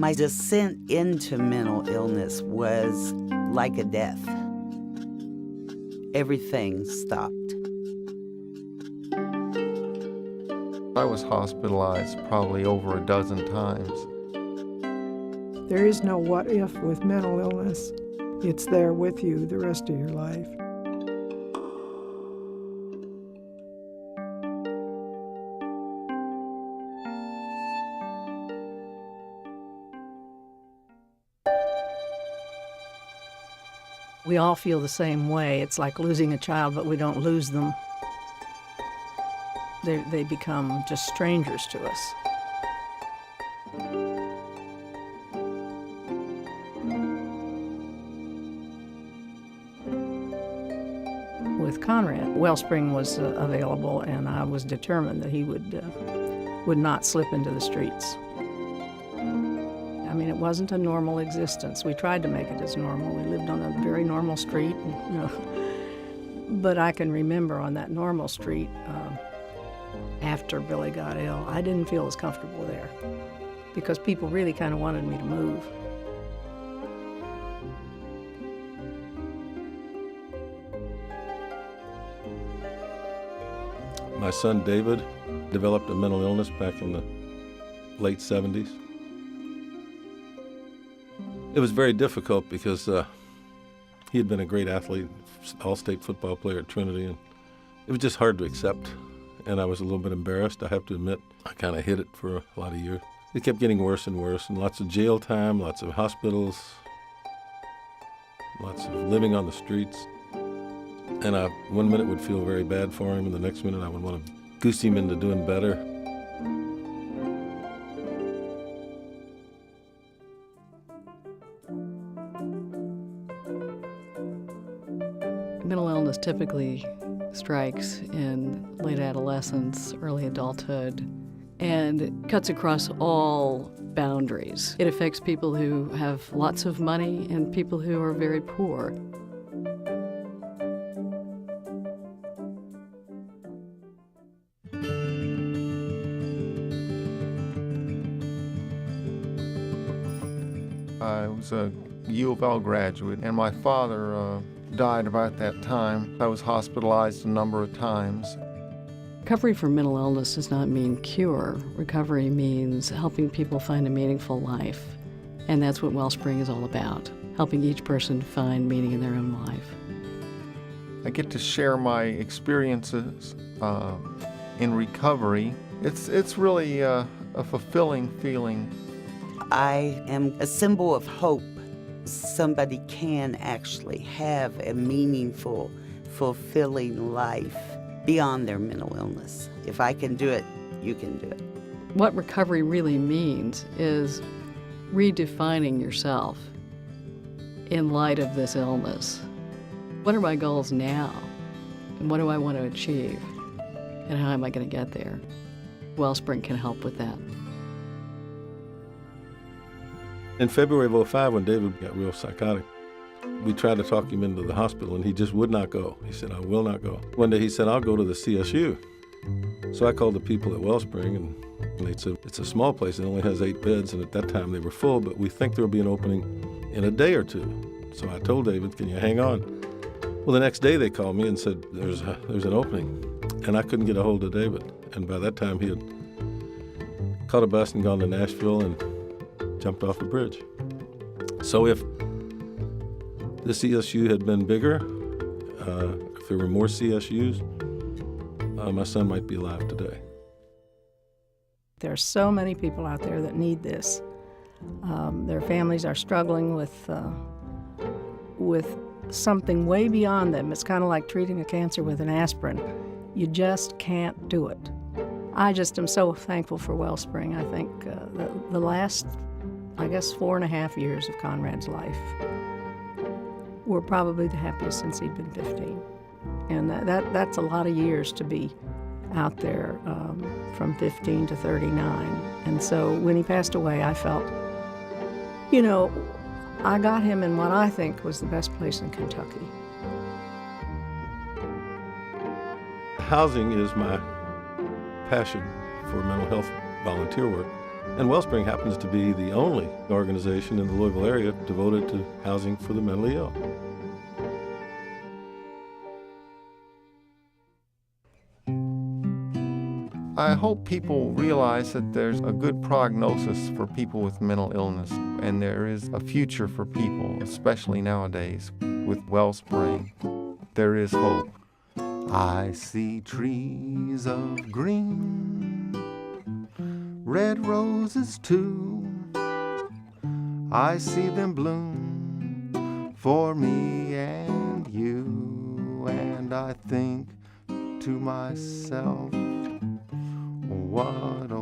My descent into mental illness was like a death. Everything stopped. I was hospitalized probably over a dozen times. There is no what if with mental illness. It's there with you the rest of your life. We all feel the same way. It's like losing a child, but we don't lose them. They become just strangers to us. With Conrad, Wellspring was available, and I was determined that he would not slip into the streets. I mean, it wasn't a normal existence. We tried to make it as normal. We lived on a very normal street, But I can remember on that normal street, after Billy got ill, I didn't feel as comfortable there because people really kind of wanted me to move. My son David developed a mental illness back in the late 70s. It was very difficult because he had been a great athlete, all-state football player at Trinity, and it was just hard to accept. And I was a little bit embarrassed, I have to admit. I kind of hid it for a lot of years. It kept getting worse and worse, and lots of jail time, lots of hospitals, lots of living on the streets. And I, one minute would feel very bad for him, and the next minute I would want to goose him into doing better. Mental illness typically strikes in late adolescence, early adulthood, and it cuts across all boundaries. It affects people who have lots of money and people who are very poor. I was a U of L graduate, and my father died about that time. I was hospitalized a number of times. Recovery from mental illness does not mean cure. Recovery means helping people find a meaningful life. And that's what Wellspring is all about, helping each person find meaning in their own life. I get to share my experiences in recovery. It's really a fulfilling feeling. I am a symbol of hope. Somebody can actually have a meaningful, fulfilling life beyond their mental illness. If I can do it, you can do it. What recovery really means is redefining yourself in light of this illness. What are my goals now? And what do I want to achieve? And how am I going to get there? Wellspring can help with that. In February of 2005, when David got real psychotic, we tried to talk him into the hospital, and he just would not go. He said, I will not go. One day he said, I'll go to the CSU. So I called the people at Wellspring, and they said, it's a small place. It only has 8 beds, and at that time they were full, but we think there'll be an opening in a day or two. So I told David, can you hang on? Well, the next day they called me and said, there's an opening. And I couldn't get a hold of David. And by that time he had caught a bus and gone to Nashville and jumped off a bridge. So if the CSU had been bigger, if there were more CSUs, my son might be alive today. There are so many people out there that need this. Their families are struggling with something way beyond them. It's kind of like treating a cancer with an aspirin. You just can't do it. I just am so thankful for Wellspring. I think the last, 4.5 years of Conrad's life were probably the happiest since he'd been 15. And that's a lot of years to be out there from 15 to 39. And so when he passed away, I felt, I got him in what I think was the best place in Kentucky. Housing is my passion for mental health volunteer work. And Wellspring happens to be the only organization in the Louisville area devoted to housing for the mentally ill. I hope people realize that there's a good prognosis for people with mental illness, and there is a future for people, especially nowadays. With Wellspring, there is hope. I see trees of green, red roses too. I see them bloom for me and you, and I think to myself, what a